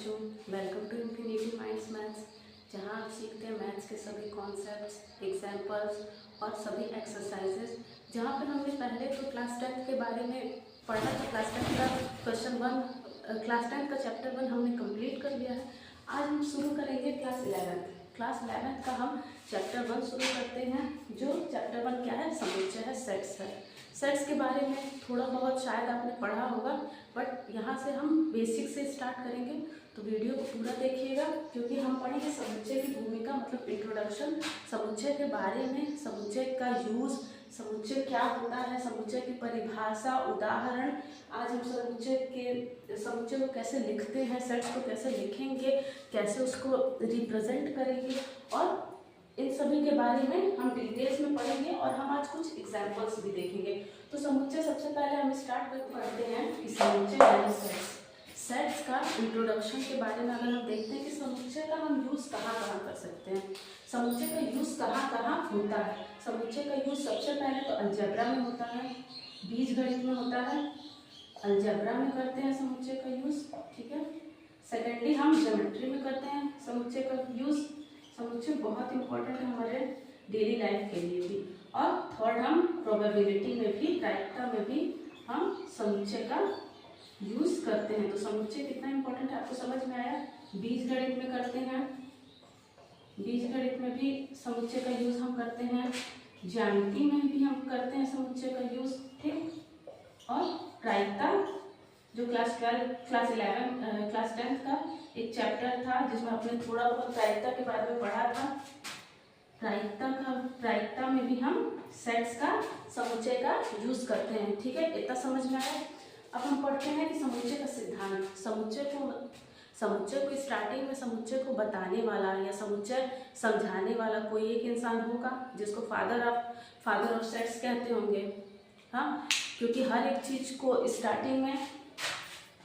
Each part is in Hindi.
बच्चों, welcome to infinity minds maths, जहां आप सीखते हैं मैथ्स के सभी कॉन्सेप्ट्स, एग्जाम्पल्स और सभी एक्सरसाइजेस। जहां पर हमने पहले तो क्लास 10 के बारे में पढ़ा था। क्लास 10 का क्वेश्चन 1, क्लास 10 का चैप्टर 1 हमने कंप्लीट कर लिया है। आज हम शुरू करेंगे क्लास 11। क्लास 11 का हम चैप्टर 1 शुरू करते हैं। जो चैप्टर 1 क्या है, समुच्चय है, सेट्स है। सेट्स के बारे में थोड़ा बहुत शायद आपने पढ़ा होगा, बट यहाँ से हम बेसिक से स्टार्ट करेंगे, तो वीडियो को पूरा देखिएगा, क्योंकि हम पढ़ेंगे समुच्चय की भूमिका, मतलब इंट्रोडक्शन, समुच्चय के बारे में, समुच्चय का यूज़, समुच्चय क्या होता है, समुच्चय की परिभाषा, उदाहरण। आज हम समुच्चय को कैसे लिखते हैं, सेट्स को कैसे लिखेंगे, कैसे उसको रिप्रेजेंट करेंगे, और इन सभी के बारे में हम डिटेल्स में पढ़ेंगे। और हम आज कुछ एग्जाम्पल्स भी देखेंगे। तो समुच्चय सबसे पहले हम स्टार्ट करके पढ़ते हैं कि समुच्चय यानी सेट्स का इंट्रोडक्शन के बारे में। अगर हम देखते हैं कि समुच्चय का हम यूज़ कहाँ कहाँ कर सकते हैं, समुच्चय का यूज़ कहाँ कहाँ होता है। समुच्चय का यूज़ सबसे पहले तो अलजेब्रा में होता है, बीजगणित में होता है, अलजेब्रा में करते हैं समुच्चय का यूज़, ठीक है। सेकेंडली हम ज्योमेट्री में करते हैं समुच्चय का यूज़। समुच्चय बहुत इंपॉर्टेंट है हमारे डेली लाइफ के लिए भी। और थर्ड, हम प्रोबेबिलिटी में भी, प्रायिकता में भी हम समुच्चय का यूज़ करते हैं। तो समुच्चय कितना इंपॉर्टेंट है आपको समझ में आया। बीजगणित में करते हैं, बीजगणित में भी समुच्चय का यूज़ हम करते हैं, ज्यामिति में भी हम करते हैं समुच्चय का यूज़, ठीक। और प्रायिकता, जो क्लास 12, क्लास 11, क्लास 10 का एक चैप्टर था जिसमें आपने थोड़ा बहुत प्रायिकता के बारे में पढ़ा था। प्रायिकता में भी हम सेट्स का, समुच्चय का यूज करते हैं, ठीक है। इतना समझ में आया। अब हम पढ़ते हैं कि समुच्चय का सिद्धांत। समुच्चय को स्टार्टिंग में समुच्चय को बताने वाला या समुच्चय समझाने वाला कोई एक इंसान होगा, जिसको फादर ऑफ सेट्स कहते होंगे, हाँ। क्योंकि हर एक चीज को स्टार्टिंग में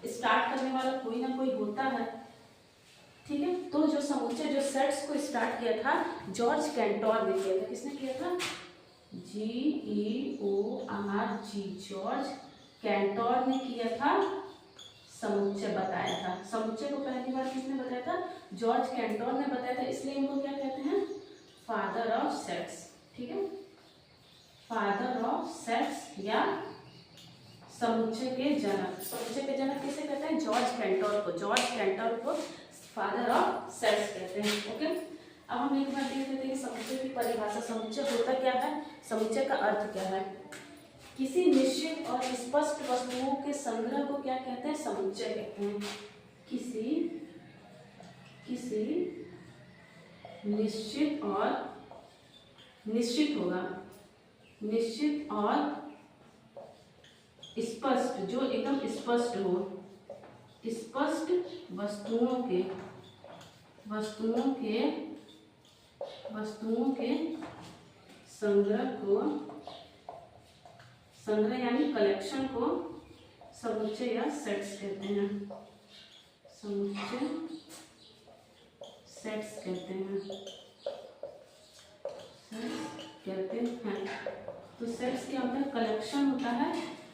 स्टार्ट करने वाला कोई ना कोई होता है, ठीक है। तो जो समुच्चय, जो सेट्स को स्टार्ट किया था, जॉर्ज कैंटोर ने किया था। किसने किया था? GEORG, जॉर्ज कैंटोर ने किया था, समुच्चय बताया था। समुच्चय को पहली बार किसने बताया था? जॉर्ज कैंटोर ने बताया था। इसलिए इनको क्या कहते हैं? फादर ऑफ सेट्स, ठीक है। फादर ऑफ सेट्स या समुच्चय के जनक। समुच्चय के जनक किसे कहते हैं? जॉर्ज कैंटोर को। जॉर्ज कैंटोर को फादर ऑफ सेट्स कहते हैं, ओके। अब हम एक बार देख लेते हैं समुच्चय की परिभाषा। समुच्चय होता क्या है, समुच्चय का अर्थ क्या है। किसी निश्चित और स्पष्ट वस्तुओं के संग्रह को क्या कहते हैं? समुच्चय कहते हैं। किसी निश्चित और स्पष्ट, जो एकदम स्पष्ट हो, स्पष्ट वस्तुओं के संग्रह यानी कलेक्शन को समुच्चय या सेट्स कहते हैं। समुच्चय, सेट्स कहते हैं, तो सेट्स क्या होता है? कलेक्शन होता है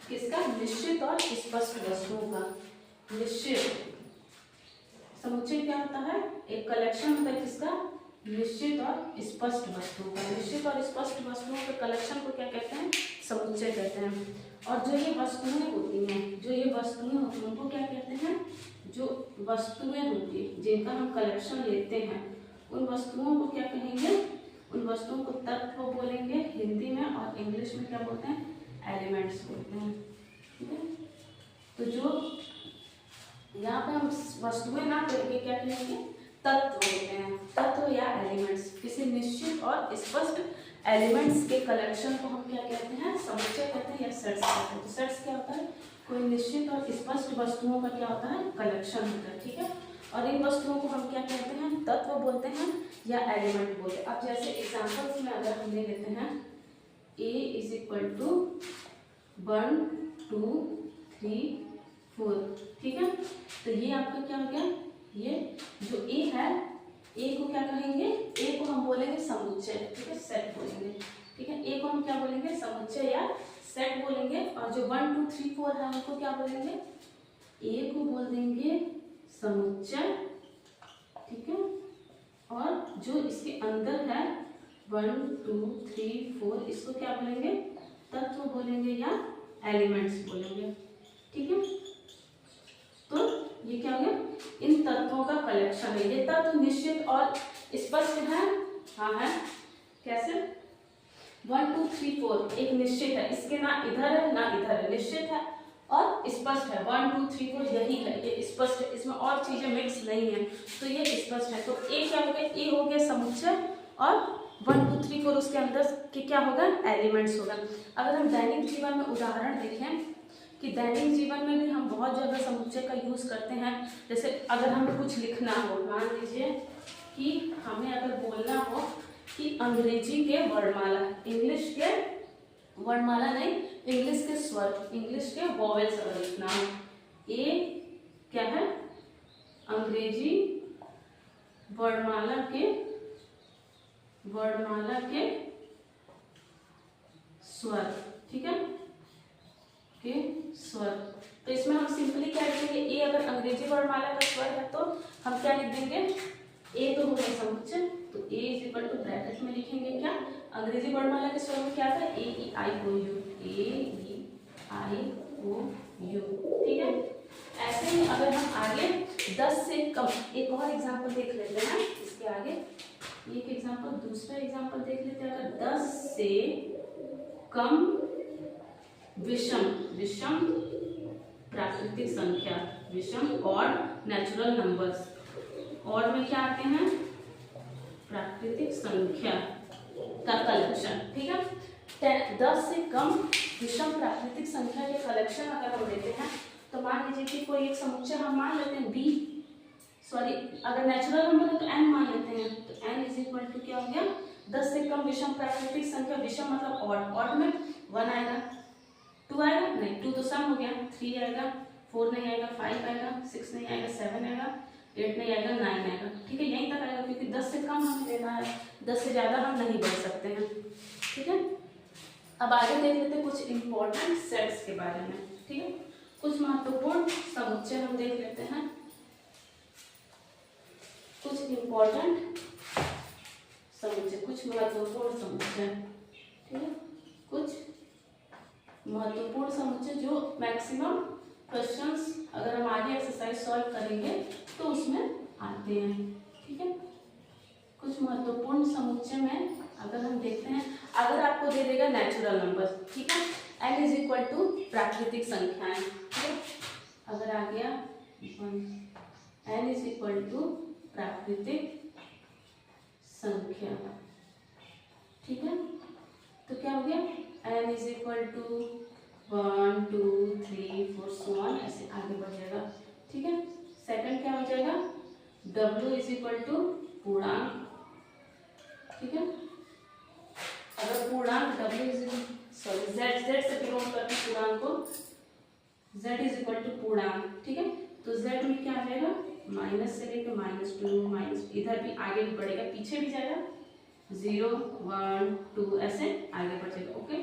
किसका? निश्चित और स्पष्ट वस्तुओं का। निश्चित, समुच्चय क्या होता है? एक कलेक्शन होता है किसका? निश्चित और स्पष्ट वस्तुओं का। निश्चित और स्पष्ट वस्तुओं के कलेक्शन को क्या कहते हैं? समुच्चय कहते हैं। और जो ये वस्तुएं होती हैं, उनको क्या कहते हैं? जो वस्तुएं होती हैं जिनका हम कलेक्शन लेते हैं, उन वस्तुओं को क्या कहेंगे? उन वस्तुओं को तत्व बोलेंगे हिंदी में, और इंग्लिश में क्या बोलते हैं? एलिमेंट्स बोलते हैं, ठीक है। तो जो यहाँ पे हम वस्तुएं ना करके क्या कहेंगे? तत्व होते हैं, तत्व या एलिमेंट्स। किसी निश्चित और स्पष्ट एलिमेंट्स के कलेक्शन को हम क्या कहते हैं? समुच्चय कहते हैं या सेट्स कहते हैं। तो सेट्स क्या होता है? कोई निश्चित और स्पष्ट वस्तुओं का क्या होता है? कलेक्शन होता है, ठीक है। और इन वस्तुओं को हम क्या कहते हैं? तत्व बोलते हैं या एलिमेंट बोलते हैं। अब जैसे एग्जाम्पल्स में अगर हम ले लेते हैं, A = 1 2 3 4, ठीक है। तो ये आपका क्या हो गया? ये जो A है, A को क्या कहेंगे? A को हम बोलेंगे समुच्चय, ठीक है, सेट बोलेंगे, ठीक है। A को हम क्या बोलेंगे? समुच्चय या सेट बोलेंगे। और जो 1 2 3 4 है उनको क्या बोलेंगे? A को बोल देंगे समुच्चय, ठीक है। और जो इसके अंदर है 1 2 3 4, इसको क्या बोलेंगे? तत्व बोलेंगे या एलिमेंट्स बोलेंगे, ठीक है। तो ये क्या हो गया? इन तत्वों का कलेक्शन है। ये तत्व निश्चित और स्पष्ट है। हाँ है। कैसे? 1 2 3 4 एक निश्चित है, इसके ना इधर है ना इधर है, निश्चित है और स्पष्ट है। 1 2 3 4 यही है, ये स्पष्ट है, इसमें और चीजें मिक्स नहीं है, तो ये स्पष्ट है। तो ए क्या हो गया? ए हो गया समुच्चय और 1 2 3 4 उसके अंदर के क्या होगा? एलिमेंट्स होगा। अगर हम दैनिक जीवन में उदाहरण देखें कि दैनिक जीवन में भी हम बहुत जगह समुच्चय का यूज करते हैं। जैसे अगर हमें कुछ लिखना हो, मान लीजिए कि हमें अगर बोलना हो कि अंग्रेजी के वर्णमाला, इंग्लिश के वर्णमाला नहीं, इंग्लिश के स्वर, इंग्लिश के वॉवेल्स अगर लिखना हो, ए क्या है? अंग्रेजी वर्णमाला के स्वर, ठीक है, के स्वर। तो इसमें हम सिंपली क्या लिखेंगे? ए अगर अंग्रेजी वर्णमाला का स्वर है तो हम क्या लिख देंगे? ए तो हो गया समुच्चय, तो ए इज इक्वल टू ब्रैकेट में लिखेंगे क्या? अंग्रेजी वर्णमाला के स्वर में क्या था? ए ई आई ओ you, A E I O you, ठीक है। ऐसे ही अगर हम आगे 10 से कम एक और एग्जांपल देख लेते हैं, इसके आगे एक एग्जांपल, दूसरा एग्जांपल देख लेते हैं। अगर 10 से कम विषम प्राकृतिक संख्या, विषम और नेचुरल नंबर्स, और में क्या आते हैं? प्राकृतिक संख्या का कलेक्शन, ठीक है। 10 से कम विषम प्राकृतिक संख्या के कलेक्शन अगर हम लेते हैं तो मान लीजिए कि कोई एक समुच्चय हम मान लेते हैं बी, सॉरी अगर नेचुरल नंबर है तो एन मान लेते हैं, तो एन इज इक्वल टू क्या हो गया? 10 से कम विषम प्राकृतिक संख्या, विषम मतलब ऑड, ऑड में 1 आएगा, 2 आएगा नहीं, 2 तो सम हो गया, 3 आएगा, 4 नहीं आएगा, 5 आएगा, 6 नहीं आएगा, 7 आएगा, 8 नहीं आएगा, 9 आएगा, ठीक है। यहीं तक आएगा क्योंकि 10 से कम हमें लेना है, 10 से ज्यादा हम नहीं बढ़ सकते हैं, ठीक है। अब आगे देख लेते हैं कुछ इंपॉर्टेंट सेट्स के बारे में, ठीक है। कुछ महत्वपूर्ण समुच्चय हम देख लेते हैं, कुछ इंपॉर्टेंट समुच्चय, कुछ महत्वपूर्ण समुच्चय, ठीक है। कुछ महत्वपूर्ण समुच्चय जो मैक्सिमम क्वेश्चंस अगर हम आगे एक्सरसाइज सॉल्व करेंगे तो उसमें आते हैं, ठीक है। कुछ महत्वपूर्ण समुच्चय में अगर हम देखते हैं, अगर आपको दे देगा नेचुरल नंबर, ठीक है, n इज इक्वल टू प्राकृतिक संख्याएं, ठीक है। अगर आ गया n इज इक्वल टू प्राकृतिक संख्या, ठीक है, तो क्या हो गया? n is equal to 1 2 3 4 so on, ऐसे आगे बढ़ जाएगा, ठीक है। सेकंड क्या हो जाएगा? w इज इक्वल टू पूर्णांक, ठीक है। अगर पूर्णांक w इज सॉरी z से डिनोट करते हैं पूर्णांक को, z इज इक्वल टू पूर्णांक, ठीक है। तो z में क्या आ जाएगा? माइनस से लेकर -2 माइनस, इधर भी आगे भी बढ़ेगा, पीछे भी जाएगा, 0 1 2 ऐसे आगे बढ़ जाएगा, ओके।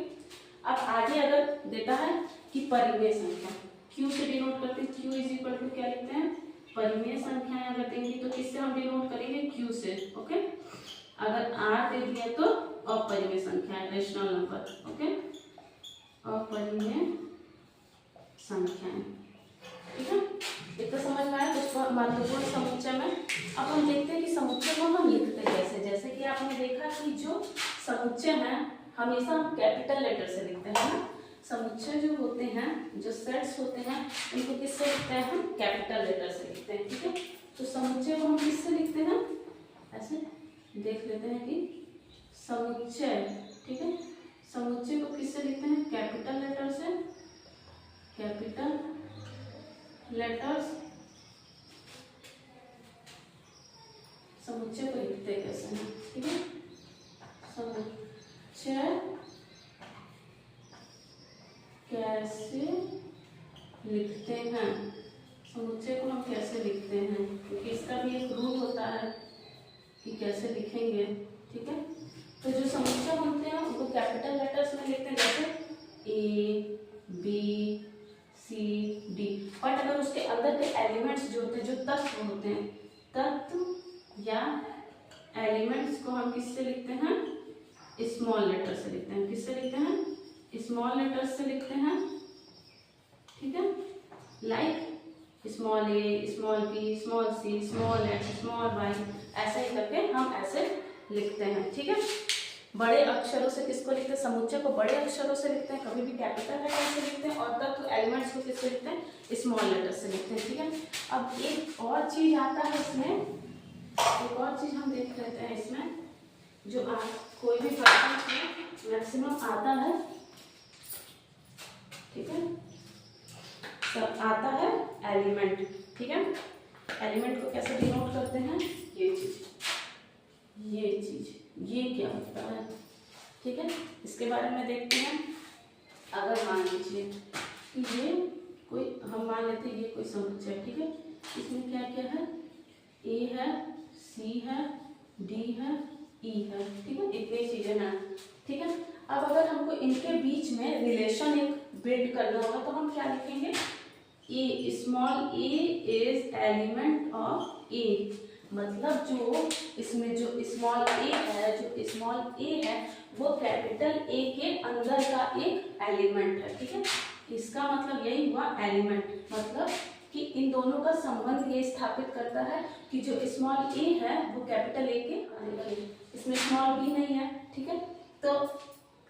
अब आगे अगर देता है कि परिमेय संख्या, q से डिनोट करते हैं, q इज इक्वल टू क्या लिखते हैं? परिमेय संख्याएं अगर देंगे तो किससे हम डिनोट करेंगे? q से, ओके। अगर r दे दिया तो अपरिमेय संख्या, रेशनल नंबर, ओके, अपरिमेय संख्याएं, ठीक है। इतना समझ में आया कुछ महत्वपूर्ण समुच्चय में। अब हम देखते हैं कि समुच्चय को हम लिखते कैसे। जैसे कि आपने देखा कि जो समुच्चय है हमेशा हम कैपिटल लेटर से लिखते हैं ना, समुच्चय जो होते हैं, जो सेट्स होते हैं, उनको किससे लिखते हैं? हम कैपिटल लेटर से लिखते हैं, ठीक है। तो समुच्चय को हम किससे लिखते हैं? ऐसे देख लेते हैं कि समुच्चय, ठीक है, समुच्चय को किससे लिखते हैं? कैपिटल लेटर से, कैपिटल लेटर्स। समुच्चय को लिखते कैसे हैं? ठीक है, समुच्चय कैसे लिखते हैं? समुच्चय को हम कैसे लिखते हैं? क्योंकि इसका भी एक रूल होता है कि कैसे लिखेंगे, ठीक है। तो जो समुच्चय होते हैं उनको कैपिटल लेटर्स में लिखते हैं, जैसे A B C D. But अगर उसके अंदर के एलिमेंट्स जो होते हैं, जो तत्व होते हैं, तत्व या एलिमेंट्स को हम किससे लिखते हैं? स्मॉल लेटर से लिखते हैं। किससे लिखते हैं? स्मॉल लेटर से लिखते हैं, ठीक है। लाइक स्मॉल ए, small B, small C, small x, small Y, ऐसे ही करके हम ऐसे लिखते हैं, ठीक है। बड़े अक्षरों से किसको लिखते हैं? समुच्चय को बड़े अक्षरों से लिखते हैं, कभी भी कैपिटल लेटर से लिखते हैं, और तत्व एलिमेंट्स को किससे लिखते हैं? स्मॉल लेटर से लिखते हैं, ठीक है। अब एक और चीज आता है इसमें, एक और चीज हम देख लेते हैं इसमें, जो कोई भी क्वेश्चन में मैक्सिमम आता है, ठीक है, सब आता है एलिमेंट, ठीक है। एलिमेंट को कैसे डिनोट करते हैं? ये चीज, ये क्या होता है, ठीक है। इसके बारे में देखते हैं। अगर मान लीजिए कि ये कोई, हम मान लेते हैं ये कोई समुच्चय, ठीक है। इसमें क्या क्या है? ए है, सी है, डी है, ई है, ठीक है। इतनी चीजें ना, ठीक है। अब अगर हमको इनके बीच में रिलेशन एक बिल्ड करना होगा तो हम क्या लिखेंगे? A, small A is element of A, मतलब जो इसमें जो स्मॉल ए है, जो स्मॉल ए है वो कैपिटल ए के अंदर का एक एलिमेंट है, ठीक है। इसका मतलब यही हुआ एलिमेंट, मतलब कि इन दोनों का संबंध ये स्थापित करता है कि जो स्मॉल ए है वो कैपिटल ए के अंदर है, इसमें स्मॉल बी नहीं है, ठीक है। तो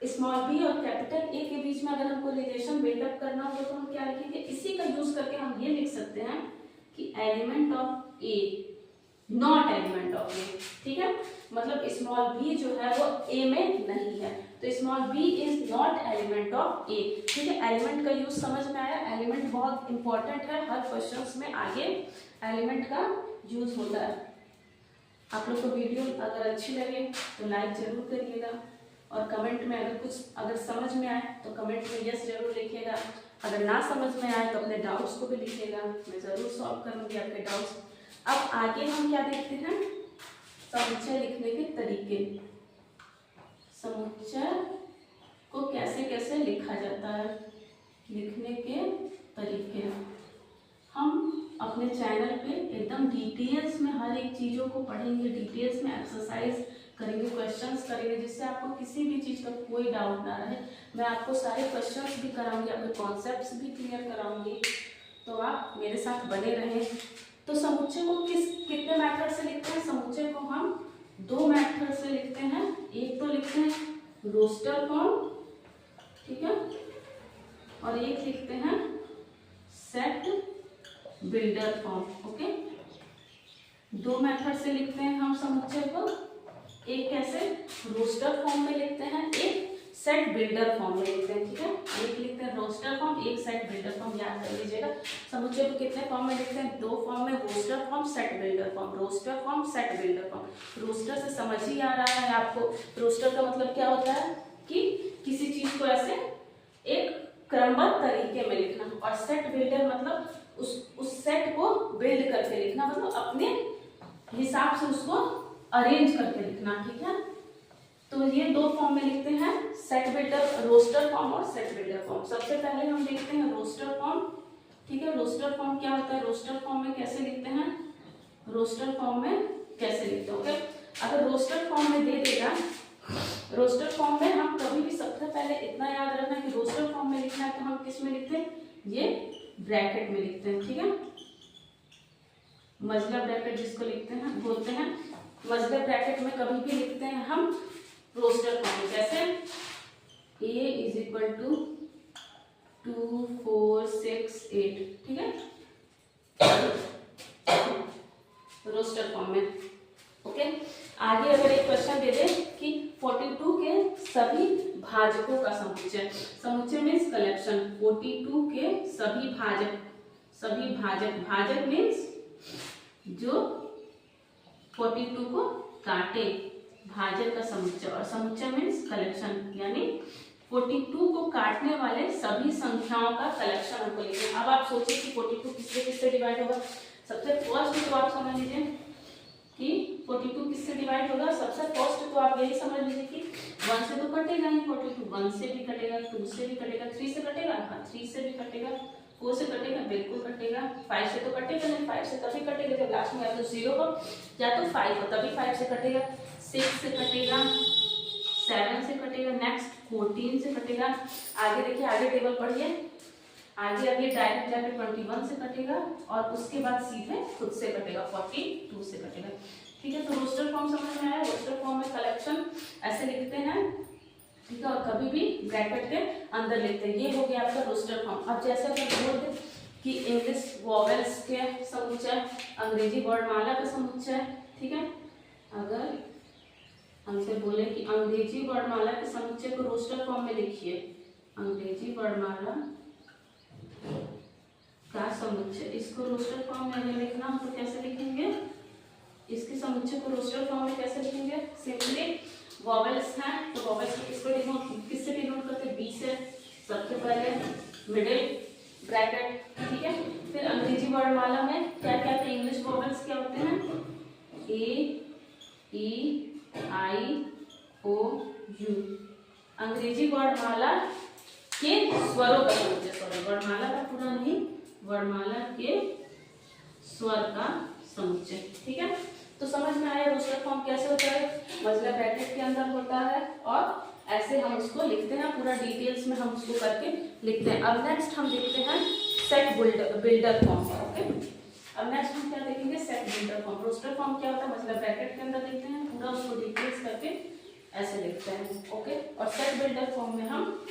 स्मॉल बी और कैपिटल ए के बीच में अगर हमको रिलेशन बिल्डअप करना हो तो हम क्या लिखेंगे? इसी का यूज करके हम ये लिख सकते हैं कि element of A not element of A, ठीक है। मतलब स्मॉल बी जो है वो ए में नहीं है, तो small B is not element of A, ठीक है। एलिमेंट का यूज समझ में आया? एलिमेंट बहुत इंपॉर्टेंट है, हर क्वेश्चंस में आगे एलिमेंट का यूज होता है। आप लोग को वीडियो अगर अच्छी लगे तो लाइक जरूर करिएगा, और कमेंट में अगर समझ में आए तो कमेंट में यस जरूर लिखिएगा। अगर ना समझ में आए तो अपने डाउट्स को भी लिखिएगा, मैं ज़रूर सॉल्व करूँगी आपके डाउट्स। अब आगे हम क्या देखते हैं? समुच्चय लिखने के तरीके। समुच्चय को कैसे कैसे लिखा जाता है, लिखने के तरीके हम अपने चैनल पे एकदम डिटेल्स में हर एक चीज़ों को पढ़ेंगे, डिटेल्स में एक्सरसाइज करेंगे, क्वेश्चंस करेंगे, जिससे आपको किसी भी चीज़ का कोई डाउट ना रहे। मैं आपको सारे क्वेश्चंस भी कराऊंगी, आपके कॉन्सेप्ट्स भी क्लियर कराऊंगी, तो आप मेरे साथ बने रहें। तो समुच्चय को कितने मेथड से लिखते हैं? समुच्चय को हम दो मेथड से लिखते हैं। एक तो लिखते हैं रोस्टर फॉर्म, ठीक है, और एक लिखते हैं सेट बिल्डर फॉर्म, ओके। दो मेथड से लिखते हैं हम समुच्चय को, एक कैसे रोस्टर फॉर्म में लिखते हैं, एक सेट बिल्डर फॉर्म में लिखते हैं, ठीक है। एक लिखते हैं रोस्टर फॉर्म, एक सेट बिल्डर फॉर्म, याद कर लीजिएगा। समुच्चय को कितने फॉर्म में लिखते हैं? दो फॉर्म में, roster form, set builder form. Roster form, set builder form. Roster से समझ ही आ रहा है आपको, रोस्टर का मतलब क्या होता है कि किसी चीज को ऐसे एक क्रमबद्ध तरीके में लिखना, और सेट बिल्डर मतलब उस सेट को बिल्ड करके लिखना, मतलब अपने हिसाब से उसको अरेंज करके लिखना, ठीक है। तो ये दो फॉर्म में लिखते हैं, सेट बिल्डर, रोस्टर फॉर्म और सेट बिल्डर फॉर्म। सबसे पहले हम देखते हैं रोस्टर फॉर्म, ठीक है। रोस्टर फॉर्म क्या होता है? रोस्टर फॉर्म में कैसे लिखते हैं? रोस्टर फॉर्म में कैसे लिखते हैं, ओके। अगर रोस्टर फॉर्म में दे देगा, रोस्टर फॉर्म में हम कभी भी सबसे पहले इतना याद रखना कि रोस्टर फॉर्म में लिखना है तो हम किस में लिखते हैं? ये ब्रैकेट में लिखते हैं, ठीक है। मजला ब्रैकेट जिसको लिखते हैं बोलते हैं, मजला ब्रैकेट में कभी भी लिखते हैं हम रोस्टर फॉर्म में, जैसे a इज इक्वल टू 2 4 6 8, ठीक है, रोस्टर फॉर्म में, ओके। आगे अगर एक क्वेश्चन दे दे कि 42 के सभी भाजकों का समुच्चय, समुच्चय मीन्स कलेक्शन, 42 के सभी भाजक, सभी भाजक, भाजक मीन्स जो 42 को काटे, भाजक का समुच्चय, और समुच्चय मीन्स कलेक्शन, यानी 42 को काटने वाले सभी संख्याओं का कलेक्शन हमको लिखना है। अब आप सोचिए कि 42 किससे डिवाइड होगा? सबसे फर्स्ट तो आप समझ लीजिए कि 42 किससे डिवाइड होगा। सबसे फर्स्ट तो आप यही समझ लीजिए कि 1 से तो कटेगा ही, 42 1 से भी कटेगा, 2 से भी कटेगा, 3 से कटेगा, हाँ 3 से भी कटेगा, 4 से कटेगा, बिल्कुल कटेगा। 5 से तो कटेगा नहीं, 5 से तभी कटेगा जब लास्ट में या तो 0 हो या तो 5 हो, तभी 5 से कटेगा। 6 से कटेगा, 7 से कटेगा, नेक्स्ट 14 से कटेगा। आगे देखिए, आगे टेबल पढ़िए, आगे आगे डायरेक्ट जाके 21 से कटेगा और उसके बाद सीधे खुद से कटेगा, 42 से कटेगा। ठीक है, तो रोस्टर फॉर्म समझ में आया। रोस्टर फॉर्म में कलेक्शन ऐसे लिखते हैं, ठीक है, और कभी भी ब्रैकेट के अंदर लिखते हैं। ये हो गया आपका रोस्टर फॉर्म। अब जैसे अगर बोल दे कि इंग्लिश वॉवेल्स के समुच्चय, अंग्रेजी वर्णमाला का समुच्चय, ठीक है, अगर हमसे बोले कि अंग्रेजी वर्णमाला के समुच्चय को रोस्टर फॉर्म में लिखिए, अंग्रेजी वर्णमाला का समुच्चय, इसको रोस्टर फॉर्म में अगर लिखना हो तो कैसे लिखेंगे? इसके समुच्चय को रोस्टर फॉर्म में कैसे लिखेंगे? सिंपली वॉवेल्स हैं तो वॉवेल्स को किससे डिनोट करते हैं? बी से, सबसे पहले मिडिल ब्रैकेट, ठीक है। फिर अंग्रेजी वर्णमाला में क्या क्या थे? इंग्लिश वॉवेल्स क्या होते हैं? ए, ई, आई, ओ, यू। अंग्रेजी वर्णमाला के स्वरों का समुच्चय, सॉरी वर्णमाला का पूरा नहीं, वर्णमाला के स्वर का समुच्चय, ठीक है। तो समझ में आया रोस्टर फॉर्म कैसे होता है? मतलब ब्रैकेट के अंदर होता है और ऐसे हम उसको लिखते हैं, पूरा डिटेल्स में हम उसको करके लिखते हैं। अब नेक्स्ट हम देखते हैं सेट बिल्डर फॉर्म, ओके। अब नेक्स्ट हम क्या देखेंगे? Set builder form. Roster form क्या होता है? मतलब ब्रैकेट के अंदर लिखते हैं, पूरा उसको डिटेल्स करके ऐसे लिखते हैं, ओके। और सेट बिल्डर फॉर्म में हम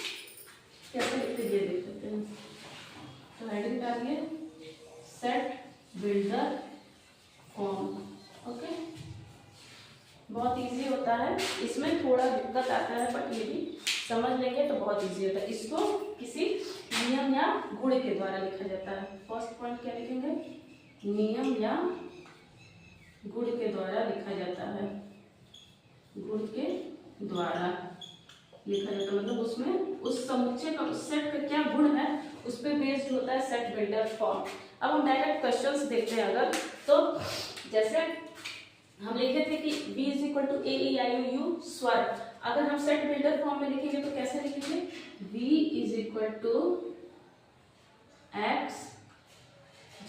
कैसे लिखते हैं ये देख लेते हैं। तो हेडिंग डालिए सेट बिल्डर फॉर्म, ओके। बहुत इजी होता है, इसमें थोड़ा दिक्कत आता है बट ये भी समझ लेंगे तो बहुत इजी होता है। इसको किसी नियम या गुण के द्वारा लिखा जाता है। फर्स्ट पॉइंट क्या लिखेंगे? नियम या गुण के द्वारा लिखा जाता है, गुण के द्वारा लिखा जाता है। मतलब उसमें उस समुच्चय का, उस सेट का क्या गुण है उस पर बेस्ड होता है सेट बिल्डर फॉर्म। अब हम डायरेक्ट क्वेश्चंस देखते हैं। अगर तो जैसे हम लिखे थे कि V = A, E, I, O, U स्वर, अगर हम सेट बिल्डर फॉर्म में लिखेंगे तो कैसे लिखेंगे? V = X,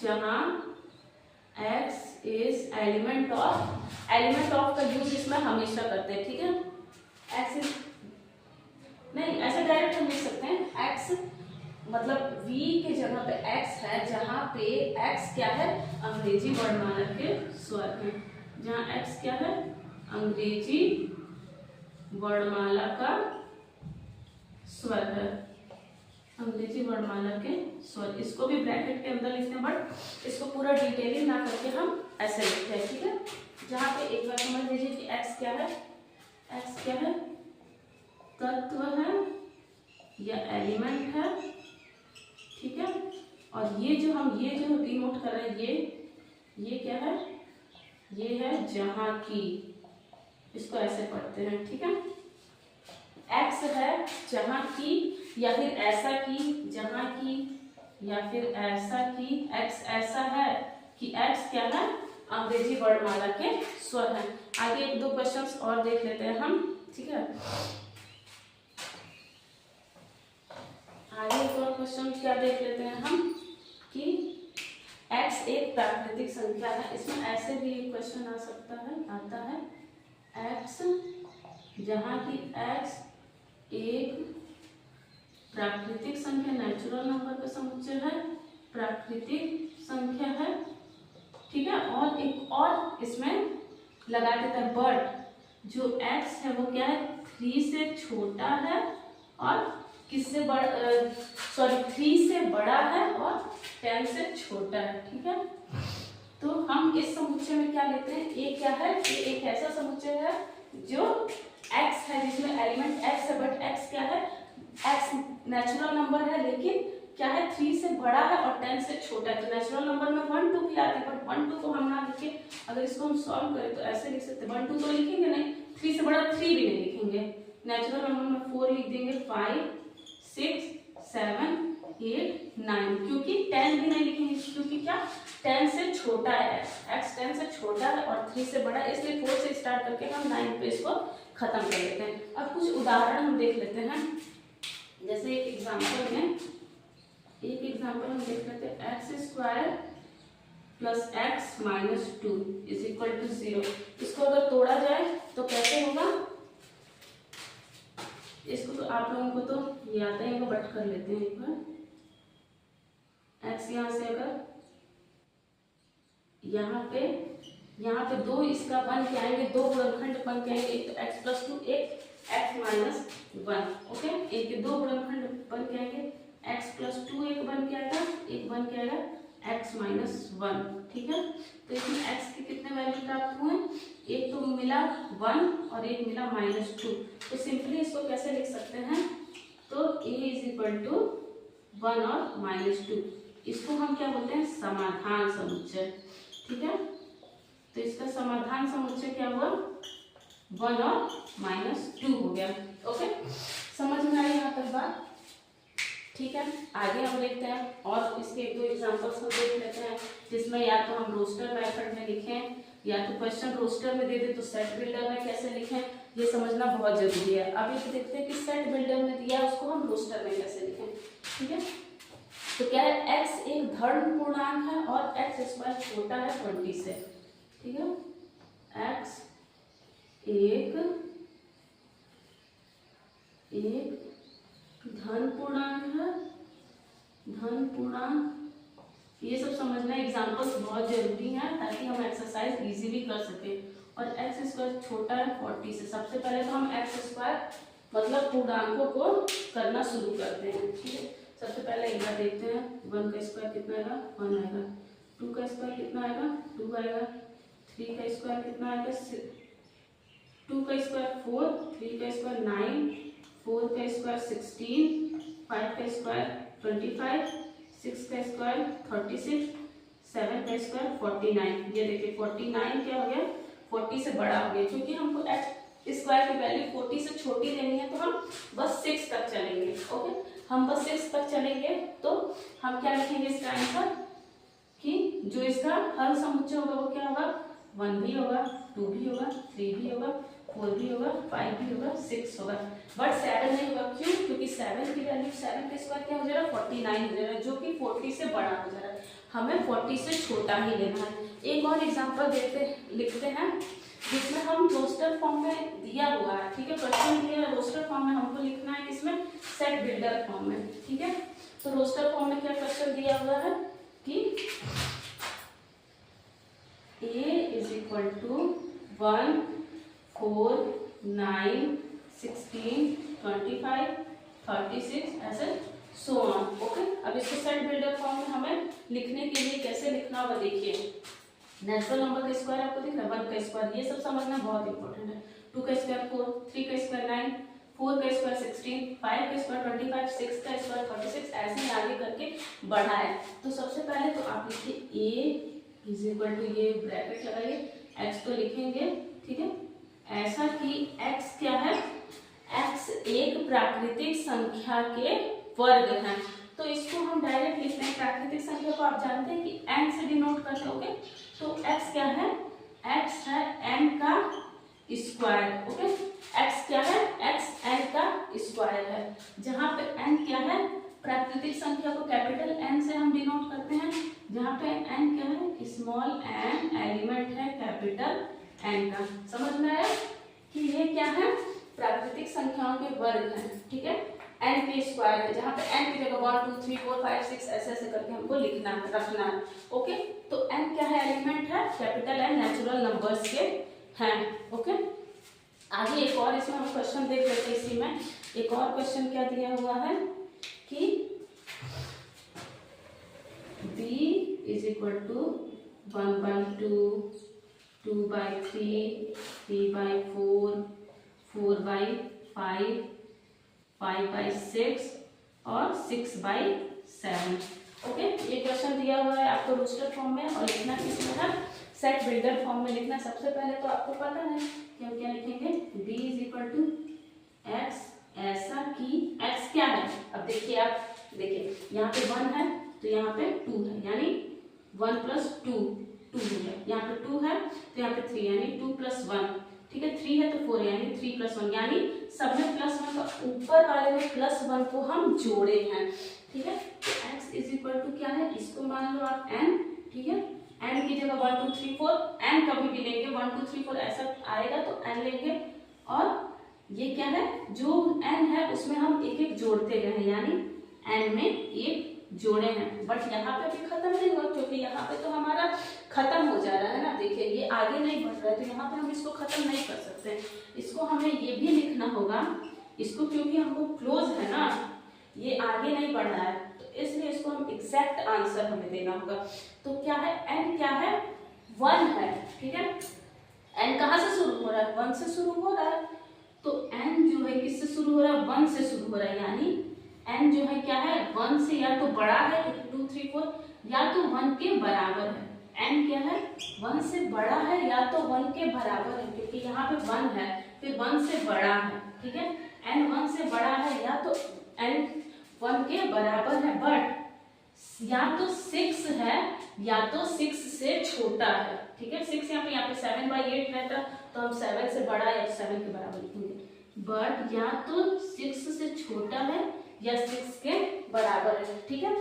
जहां X इज एलिमेंट ऑफ का यूज इसमें हमेशा करते हैं, ठीक है। X इज नहीं, ऐसे डायरेक्ट हम लिख सकते हैं X मतलब V के जगह पे X है, जहां पे X क्या है? अंग्रेजी वर्णमाला के स्वर है। जहां X क्या है? अंग्रेजी वर्णमाला का स्वर है, अंग्रेजी वर्णमाला के स्वर। इसको भी ब्रैकेट के अंदर लिखते हैं बट इसको पूरा डिटेलिंग ना करके हम ऐसे लिखते हैं, ठीक है। जहां पे एक बार समझ लीजिए कि X क्या है? X क्या है? तत्व है या एलिमेंट है, ठीक है। और ये जो डिनोट कर रहे हैं, ये क्या है? ये है जहां की, इसको ऐसे पढ़ते हैं, ठीक है। X है जहां की या फिर ऐसा की, जहां की या फिर ऐसा की। X ऐसा है कि X क्या है? अंग्रेजी वर्णमाला के स्वर है। आगे एक दो क्वेश्चंस और देख लेते हैं हम, ठीक है। आगे एक और क्वेश्चन क्या देख लेते हैं हम कि X एक प्राकृतिक संख्या है। इसमें ऐसे भी एक क्वेश्चन आ सकता है, आता है X जहां की X एक प्राकृतिक संख्या, नेचुरल नंबर का समुच्चय है, प्राकृतिक संख्या है, ठीक है। और एक और इसमें लगा देता है बट जो X है वो क्या है? 3 से छोटा है और किससे बड़ा? 3 से बड़ा है और 10 से छोटा है, ठीक है। तो हम इस समुच्चय में क्या लेते हैं? ए क्या है? ये एक ऐसा समुच्चय है जो X है, जिसमें एलिमेंट X है बट X क्या है? X नेचुरल नंबर है लेकिन क्या है? 3 से बड़ा है और 10 से छोटा है। तो नेचुरल नंबर में 1, 2 भी आते हैं बट 1, 2 को हम ना लिखे, अगर इसको हम सॉल्व करें तो ऐसे लिख सकते हैं। 1, 2 तो लिखेंगे नहीं, 3 से बड़ा 3 भी नहीं लिखेंगे। नेचुरल नंबर में 4 लिख देंगे, 5, 6, 7, 8, 9, क्योंकि 10 भी नहीं लिखेंगे क्योंकि क्या? 10 से छोटा है X 10 से छोटा है और 3 से बड़ा है, इसलिए 4 से स्टार्ट करके हम 9 पे इसको खत्म कर लेते हैं। अब कुछ उदाहरण हम देख लेते हैं। जैसे एक एग्जाम्पल एग्जाम्पल हम देख लेते हैं। X square plus x minus 2 is equal to 0। इसको अगर तोड़ा जाए तो कैसे होगा? इसको तो आप लोगों को तो ये आता है, बट कर लेते हैं एक बार। एक्स यहाँ से अगर यहाँ पे दो इसका बन के आएंगे, दो गुणनखंड बन के आएंगे, एक तो एक्स प्लस 2, एक एक्स माइनस 1। ओके, एक के दो गुणनखंड बन के आएंगे, एक्स प्लस 2 एक बन के आएगा, एक बन के आएगा एक्स माइनस 1। ठीक है, तो इसमें एक्स के कितने वैल्यू प्राप्त हुए? एक तो मिला 1 और एक मिला -2। तो सिंपली इसको कैसे लिख सकते हैं? तो a इज इक्वल टू 1 और -2। इसको हम क्या बोलते हैं? समाधान समुच्चय। ठीक है, तो इसका समाधान समुच्चय क्या हुआ? 1 और -2 हो गया। ओके, समझ में आई यहाँ तक बात? ठीक है, आगे हम देखते हैं और इसके एक दो एग्जांपल्स हम देख लेते हैं, जिसमें या तो हम रोस्टर मेथड में लिखें या तो क्वेश्चन रोस्टर में दे दे तो सेट बिल्डर में कैसे लिखें, ये समझना बहुत जरूरी है। अब ये देखते हैं कि सेट बिल्डर में दिया उसको हम रोस्टर में कैसे लिखें। ठीक है, तो क्या है? x एक धन पूर्णांक है और x स्क्वायर छोटा है 20 से। ठीक है, x एक धन पूर्णांक है, धन पूर्णांक। ये सब समझना, एग्जांपल्स बहुत जरूरी हैं ताकि हम एक्सरसाइज इजीली कर सके। और एक्स स्क्वायर छोटा है 40 से। सबसे पहले तो हम एक्स स्क्वायर मतलब पूर्णांकों को करना शुरू करते हैं। ठीक है, सबसे पहले एक बार देखते हैं। 1 का स्क्वायर कितना आएगा? 1 आएगा। 2 का स्क्वायर कितना आएगा? 2 आएगा। 3 का स्क्वायर कितना आएगा? 2 का स्क्वायर 4, 3 का स्क्वायर 9, 4 का स्क्वायर 16, 5 का स्क्वायर 25, 6 का स्क्वायर 36, 7 का स्क्वायर 49। ये देखिए 49 क्या हो गया? 40 से बड़ा हो गया, क्योंकि हमको एक्स स्क्वायर की वैल्यू 40 से छोटी लेनी है, तो हम बस 6 तक चलेंगे। ओके, हम बस 6 तक चलेंगे तो हम क्या लिखेंगे इसका आंसर? कि जो इसका हल समुच्चय होगा वो क्या होगा? 1 भी होगा, 2 भी होगा, 3 भी होगा, 4 भी होगा, 5 भी होगा, 6 होगा, बट 7 नहीं होगा। क्यों? क्योंकि 7 की वैल्यू 7 का स्क्वायर क्या हो जाएगा? 49 हो जाएगा, जो कि 40 से बड़ा हो जाएगा। हमें 40 से छोटा ही लेना है। एक और एग्जांपल लिखते हैं जिसमें हम रोस्टर फॉर्म में दिया हुआ है। ठीक है, क्वेश्चन दिया है रोस्टर फॉर्म में, हमको लिखना है इसमें सेट बिल्डर फॉर्म में। ठीक है, तो रोस्टर फॉर्म में क्या क्वेश्चन दिया हुआ है कि a इज इक्वल टू 1, 4, 9, 16, 25, 36 ऐसे सो ऑन। ओके, अब इसको सेट बिल्डर फॉर्म में हमें लिखने के लिए कैसे लिखना होगा? देखिए, नेचुरल नंबर का स्क्वायर आपको दिख रहा है, 1 का स्क्वायर, ये सब समझना बहुत इंपॉर्टेंट है। 2 का स्क्वायर 4, 3 का स्क्वायर 9, 4 का स्क्वायर 16, 5 का स्क्वायर 25, 6 का स्क्वायर 36, ऐसे ही आगे करके बढ़ाए। तो सबसे पहले तो आप लिखिए a इज इक्वल टू, ये ब्रैकेट लगाइए, x तो लिखेंगे। ठीक है, ऐसा कि x क्या है? x एक प्राकृतिक संख्या के वर्ग है। तो इसको हम डायरेक्ट लिखते हैं, प्राकृतिक संख्या को आप जानते हैं कि n से डिनोट करते होंगे। तो x क्या है? x है n का स्क्वायर। ओके, x क्या है? x n का स्क्वायर है। जहाँ पे n क्या है? प्राकृतिक संख्या को कैपिटल N से हम डिनोट करते हैं। जहाँ पे n क्या है? स्मॉल n एलिमेंट है कैपिटल N का। समझ में आया कि ये क्या है? प्राकृतिक संख्याओं के वर्ग हैं। ठीक है, n के स्क्वायर है, जहाँ पे n की जगह 1, 2, 3, 4, 5, 6 ऐसे ऐसे करके हमको लिखना है, रखना है। ओके, तो n क्या है? एलिमेंट है कैपिटल N, नेचुरल नंबर्स के हैं। ओके, आगे एक और इसमें हम क्वेश्चन देख लेते हैं। इसी में एक और क्वेश्चन क्या दिया हुआ है कि b इज इक्वल टू 1/2, 2/3, 3/4, 4/5, 5/6 और 6/7। ओके, ये क्वेश्चन दिया हुआ है आपको रोस्टर फॉर्म में और लिखना किसमें है? सेट बिल्डर फॉर्म में लिखना। सबसे पहले तो आपको पता है कि हम क्या लिखेंगे? b is equal to x, ऐसा कि x क्या है? अब देखिए, आप देखिए यहाँ पे 1 है तो यहाँ पे 2 है, यानी 1 + 2 2 है। यहाँ पे 2 है तो यहाँ पे 3, यानी 2 + 1। ठीक है, 3 है तो 4 है, यानी 3 + 1, यानी सब में +1 का ऊपर वाले में +1 को हम जोड़े हैं। ठीक है। तो x इज इक्वल टू क्या है, इसको मान लो आप n, ठीक है। n की जगह 1 2 3 4 n कभी भी लेंगे 1 2 3 4 ऐसा आएगा तो n लेंगे, और ये क्या है, जो n है उसमें हम एक एक जोड़ते गए हैं, यानी n में एक जोड़े हैं। बट यहाँ पे भी खत्म नहीं हुआ, क्योंकि यहाँ पे तो हमारा खत्म हो जा रहा है ना, देखिए ये आगे नहीं बढ़ रहा है, तो यहाँ पे हम इसको खत्म नहीं कर सकते। इसको हमें ये भी लिखना होगा, इसको क्योंकि हमको क्लोज है ना, ये आगे नहीं बढ़ रहा है, तो इसलिए इसको हम एग्जैक्ट आंसर हमें देना होगा। तो क्या है, n क्या है, 1 है, ठीक है। n कहाँ से शुरू हो रहा है, 1 से शुरू हो रहा है, तो n जो है किससे शुरू हो रहा है, 1 से शुरू हो रहा है, यानी n जो है क्या है, 1 से या तो बड़ा है 2 3 4, या तो 1 के बराबर है। n क्या है, 1 से बड़ा है या तो 1 के बराबर है, क्योंकि यहाँ पे 1 है, फिर 1 से बड़ा है, ठीक है। n 1 से बड़ा है या तो n 1 के बराबर है, बट या तो 6 है या तो 6 से छोटा है, ठीक है। 6 यहाँ पे 7/8 रहता, तो हम 7 से बड़ा या 7 के बराबर लिखेंगे, बट या तो 6 से छोटा है या 6 के बराबर है, ठीक है।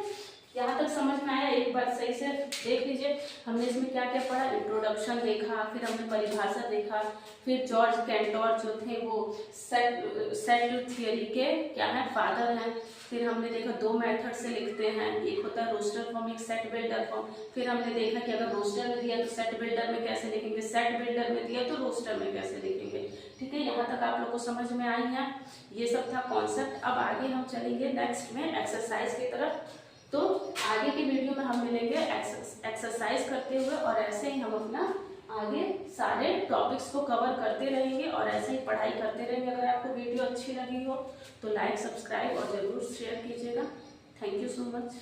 यहाँ तक समझ में आया, एक बार सही से देख लीजिए। हमने इसमें क्या क्या पढ़ा, इंट्रोडक्शन देखा, फिर हमने परिभाषा देखा, फिर जॉर्ज कैंटोर जो थे वो सेट थियरी के क्या है, फादर हैं। फिर हमने देखा 2 मेथड से लिखते हैं, एक होता है रोस्टर फॉर्म, एक सेट बिल्डर फॉर्म। फिर हमने देखा कि अगर रोस्टर में दिया तो सेट बिल्डर में कैसे लिखेंगे, सेट बिल्डर में दिया तो रोस्टर में कैसे लिखेंगे, ठीक है। यहाँ तक आप लोग को समझ में आई है, ये सब था कॉन्सेप्ट। अब आगे हम चलेंगे नेक्स्ट में एक्सरसाइज की तरफ। तो आगे की वीडियो में हम मिलेंगे एक्सरसाइज करते हुए, और ऐसे ही हम अपना आगे सारे टॉपिक्स को कवर करते रहेंगे और ऐसे ही पढ़ाई करते रहेंगे। अगर आपको वीडियो अच्छी लगी हो तो लाइक सब्सक्राइब और ज़रूर शेयर कीजिएगा। Thank you so much.